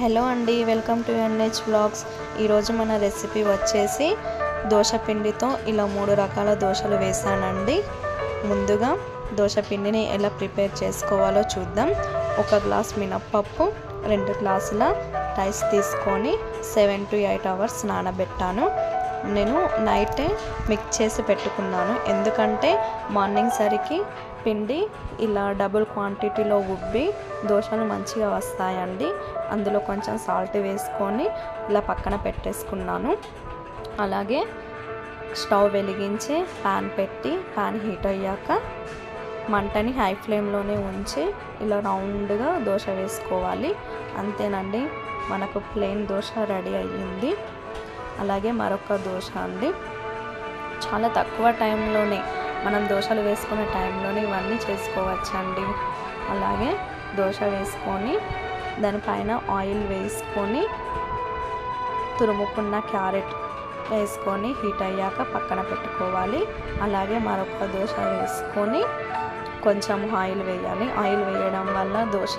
Hello అండి, welcome to NH vlogs. ఈరోజు మన రెసిపీ వచ్చేసి దోశ పిండితో ఇలా 3 రకాల దోశలు వేసానండి. ముందుగా దోశ పిండిని ఎలా ప్రిపేర్ చేసుకోవాలో చూద్దాం. 1 గ్లాస్ మినప్పప్పు, 2 గ్లాసుల రైస్ తీసుకొని 7 to 8 అవర్స్ నానబెట్టాను. నేను నైటే మిక్స్ చేసి పెట్టుకున్నాను, ఎందుకంటే మార్నింగ్ సరికి పిండి ఇలా డబుల్ క్వాంటిటీలో ఉబ్బి దోశలు మంచిగా వస్తాయండి. అందులో కొంచెం సాల్ట్ వేసుకొని ఇలా పక్కన పెట్టేసుకున్నాను. అలాగే స్టవ్ వెలిగించి పాన్ పెట్టి పాన్ హీట్ అయ్యాక మంటని హై ఫ్లేమ్లోనే ఉంచి ఇలా రౌండ్గా దోశ వేసుకోవాలి. అంతేనండి, మనకు ప్లెయిన్ దోశ రెడీ అయ్యింది. అలాగే మరొక దోశ అండి, చాలా తక్కువ టైంలోనే మనం దోశలు వేసుకునే టైంలోనే ఇవన్నీ చేసుకోవచ్చండి. అలాగే దోశ వేసుకొని దానిపైన ఆయిల్ వేసుకొని తురుముకున్న క్యారెట్ వేసుకొని హీట్ అయ్యాక పక్కన పెట్టుకోవాలి. అలాగే మరొక దోశ వేసుకొని కొంచెం ఆయిల్ వేయాలి. ఆయిల్ వేయడం వల్ల దోశ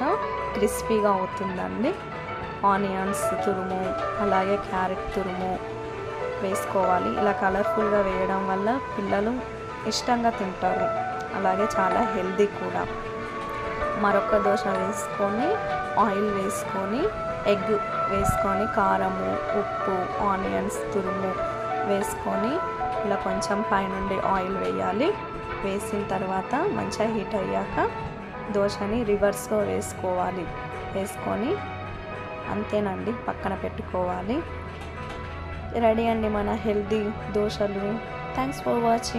క్రిస్పీగా అవుతుందండి. ఆనియన్స్ తురుము అలాగే క్యారెట్ తురుము వేసుకోవాలి. ఇలా కలర్ఫుల్గా వేయడం వల్ల పిల్లలు ఇష్టంగా తింటారు, అలాగే చాలా హెల్దీ కూడా. మరొక దోశ వేసుకొని ఆయిల్ వేసుకొని ఎగ్ వేసుకొని కారము, ఉప్పు, ఆనియన్స్ తురుము వేసుకొని ఇలా కొంచెం పైనుండి ఆయిల్ వేయాలి. వేసిన తర్వాత మంచిగా హీట్ అయ్యాక దోశని రివర్స్లో వేసుకోవాలి. వేసుకొని అంతేనండి, పక్కన పెట్టుకోవాలి. రెడీ అండి మన హెల్దీ దోశలు. Thanks for watching.